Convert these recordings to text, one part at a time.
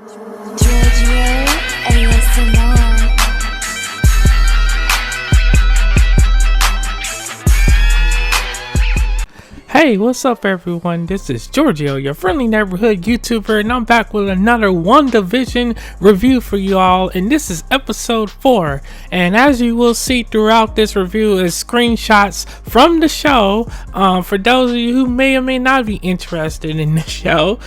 GEORGIO ASMR. Hey, what's up everyone? This is Giorgio, your friendly neighborhood YouTuber, and I'm back with another WandaVision review for you all, and this is episode 4. And as you will see throughout this review is screenshots from the show, for those of you who may or may not be interested in the show.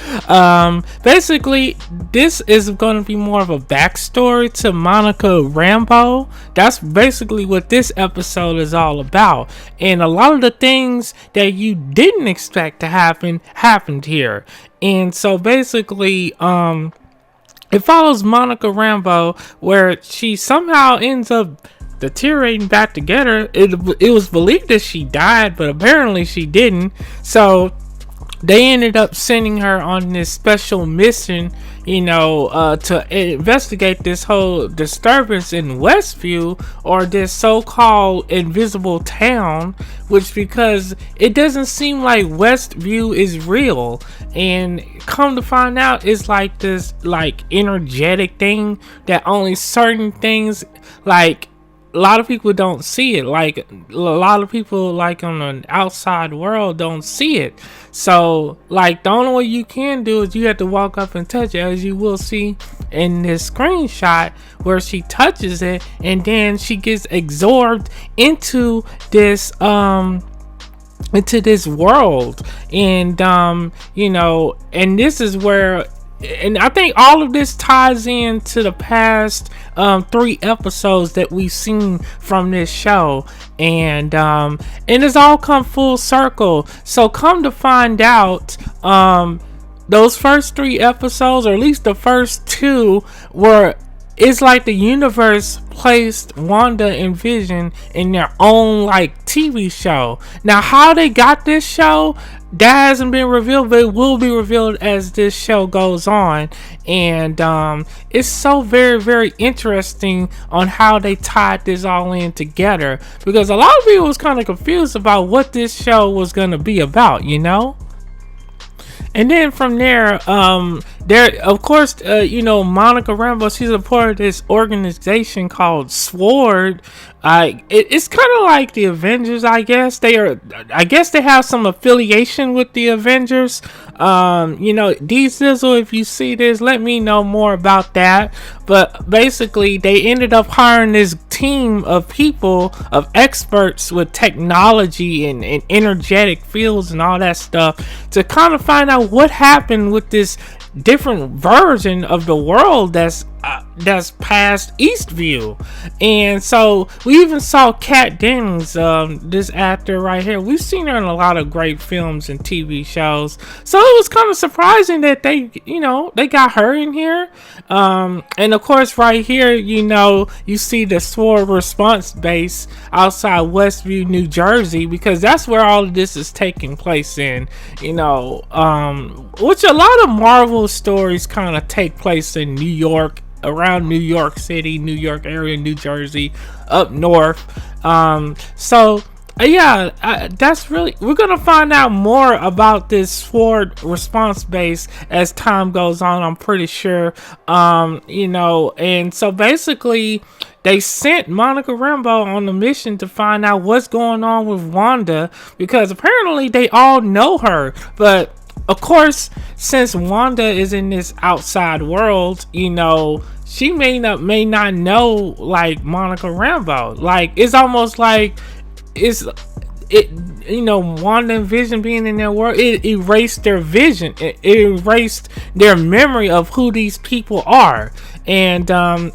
Basically, this is going to be more of a backstory to Monica Rambeau. That's basically what this episode is all about, and a lot of the things that you didn't expect to happen happened here. And so basically it follows Monica Rambeau, where she somehow ends up deteriorating back together. It was believed that she died, but apparently she didn't. So they ended up sending her on this special mission, to investigate this whole disturbance in Westview, or this so-called invisible town, which, because it doesn't seem like Westview is real, and come to find out it's like this energetic thing that only certain things, like a lot of people don't see it. Like a lot of people on the outside world don't see it. So the only way you can do is you have to walk up and touch it, as you will see in this screenshot where she touches it, and then she gets absorbed into this world. And and this is where, and I think all of this ties into the past 3 episodes that we've seen from this show, and it's all come full circle. So come to find out, those first 3 episodes, or at least the first 2, it's like the universe placed Wanda and Vision in their own TV show. Now, how they got this show, that hasn't been revealed, but it will be revealed as this show goes on. And it's so very, very interesting on how they tied this all in together, because a lot of people was kind of confused about what this show was going to be about, And then from there, of course, Monica Rambeau, she's a part of this organization called SWORD. It's kind of like the Avengers, I guess. They have some affiliation with the Avengers. D-Sizzle, if you see this, let me know more about that. But basically, they ended up hiring this team of people, of experts with technology and energetic fields and all that stuff, to kind of find out what happened with this different version of the world that's past Eastview. And so we even saw Kat Dennings, this actor right here. We've seen her in a lot of great films and TV shows, so it was kind of surprising that they got her in here. And of course, right here, you see the SWORD response base outside Westview, New Jersey, because that's where all of this is taking place in. Which a lot of Marvel stories kind of take place in New York, around New York City, New York area, New Jersey, up north. That's really, we're gonna find out more about this SWORD response base as time goes on, I'm pretty sure. And so basically they sent Monica Rambeau on a mission to find out what's going on with Wanda, because apparently they all know her. But of course, since Wanda is in this outside world, she may not know Monica Rambeau. It's almost like Wanda and Vision being in their world, it erased their vision. It erased their memory of who these people are. And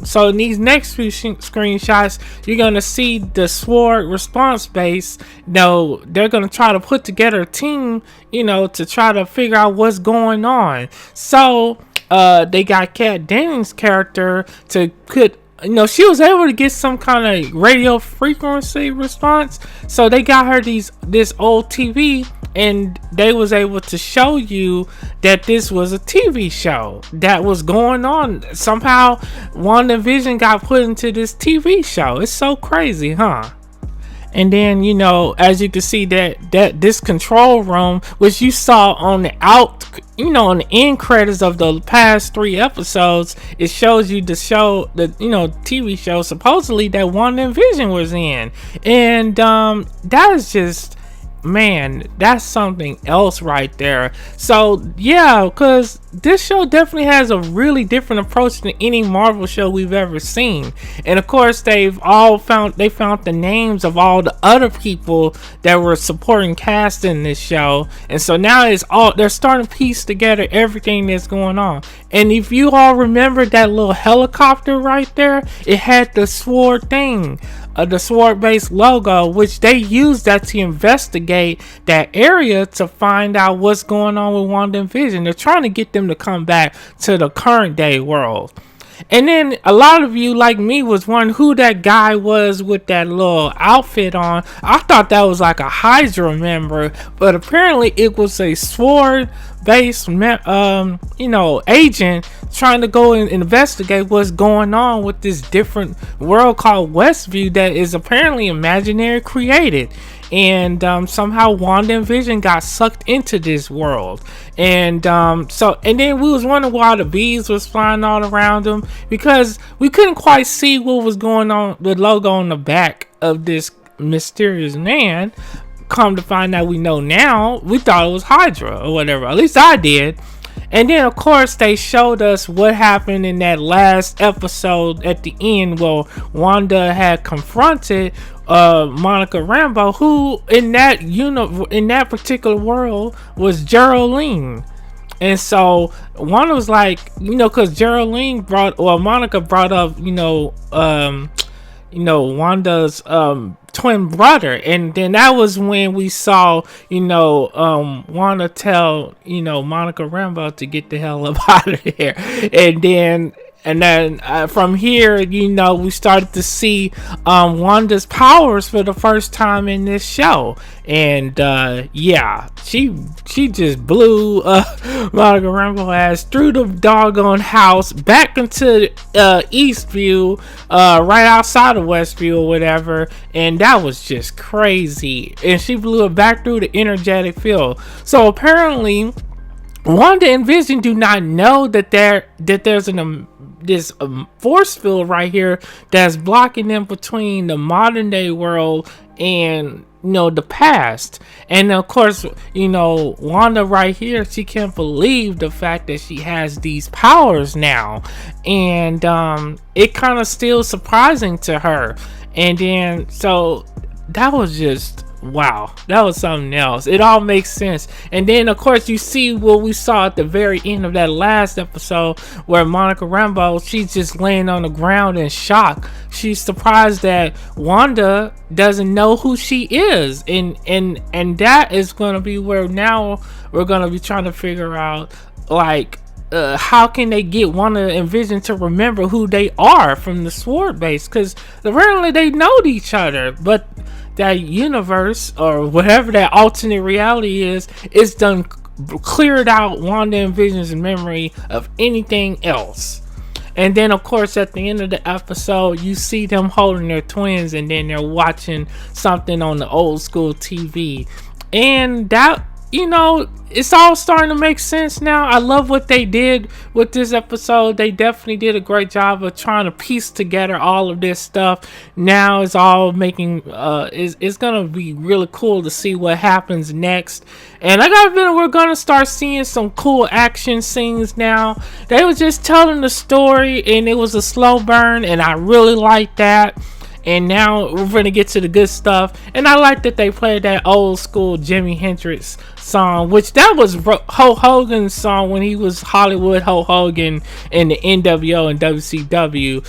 so in these next few screenshots, you're gonna see the SWORD response base. They're gonna try to put together a team, to try to figure out what's going on. So they got Kat Dennings' character to put, she was able to get some kind of radio frequency response. So they got her this old TV, and they was able to show you that this was a TV show that was going on. Somehow WandaVision got put into this TV show. It's so crazy, huh? And then, as you can see, that this control room, which you saw on the on the end credits of the past 3 episodes, it shows you the show, the TV show supposedly that WandaVision was in, and that is just, man, that's something else right there. So yeah, because this show definitely has a really different approach than any Marvel show we've ever seen. And of course, they found the names of all the other people that were supporting cast in this show, and so now they're starting to piece together everything that's going on. And if you all remember that little helicopter right there, it had the sword thing, the sword based logo, which they used that to investigate that area to find out what's going on with WandaVision. They're trying to get them to come back to the current day world. And then a lot of you, like me, was wondering who that guy was with that little outfit on. I thought that was like a Hydra member, but apparently it was a sword-based, agent trying to go and investigate what's going on with this different world called Westview that is apparently imaginary created. And somehow WandaVision got sucked into this world, and then we was wondering why the bees was flying all around them, because we couldn't quite see what was going on, the logo on the back of this mysterious man. Come to find out, we know now, we thought it was Hydra or whatever, at least I did. And then of course they showed us what happened in that last episode at the end, where Wanda had confronted Monica Rambeau, who in that particular world was Geraldine. And so Wanda was like, because Geraldine Monica brought up, Wanda's twin brother, and then that was when we saw Wanda tell Monica Rambeau to get the hell up out of there. And then from here, we started to see Wanda's powers for the first time in this show. And she just blew Monica Rambeau ass through the doggone house back into Eastview, right outside of Westview or whatever. And that was just crazy. And she blew it back through the energetic field. So apparently, Wanda and Vision do not know that there's this force field right here that's blocking them between the modern day world and the past. And of course, Wanda right here, she can't believe the fact that she has these powers now, and it kind of still surprising to her. And then so that was just, wow, that was something else. It all makes sense. And then of course you see what we saw at the very end of that last episode, where Monica Rambeau, she's just laying on the ground in shock. She's surprised that Wanda doesn't know who she is, and that is going to be where now we're going to be trying to figure out, like, how can they get Wanda and Vision to remember who they are from the sword base, because apparently they know each other, but that universe or whatever that alternate reality is done cleared out Wanda and Vision's memory of anything else. And then of course at the end of the episode, you see them holding their twins, and then they're watching something on the old school TV, and that, it's all starting to make sense now. I love what they did with this episode. They definitely did a great job of trying to piece together all of this stuff. Now it's all making it's gonna be really cool to see what happens next. And I got a feeling we're gonna start seeing some cool action scenes now. They were just telling the story, and it was a slow burn, and I really like that. And now we're going to get to the good stuff. And I like that they played that old school Jimi Hendrix song, which that was Hulk Hogan's song when he was Hollywood Hulk Hogan in the NWO and WCW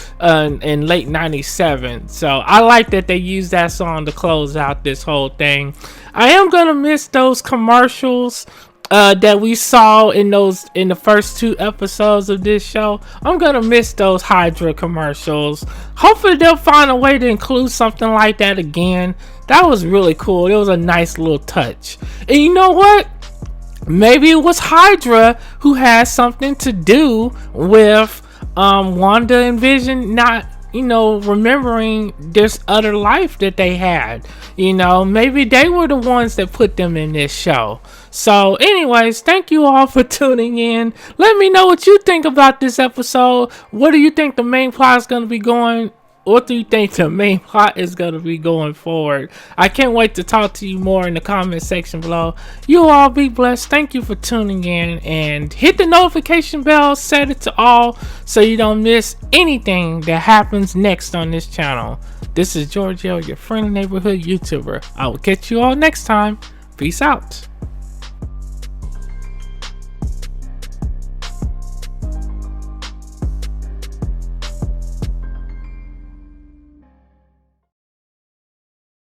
in late 97. So I like that they used that song to close out this whole thing. I am going to miss those commercials that we saw in the first 2 episodes of this show. I'm gonna miss those Hydra commercials. Hopefully they'll find a way to include something like that again. That was really cool. It was a nice little touch. And you know what? Maybe it was Hydra who had something to do with Wanda and Vision not remembering this other life that they had. Maybe they were the ones that put them in this show. So anyways, thank you all for tuning in. Let me know what you think about this episode. What do you think the main plot is going to be going? What do you think the main plot is going to be going forward? I can't wait to talk to you more in the comment section below. You all be blessed. Thank you for tuning in, and hit the notification bell, set it to all so you don't miss anything that happens next on this channel. This is Giorgio, your friendly neighborhood YouTuber. I will catch you all next time. Peace out.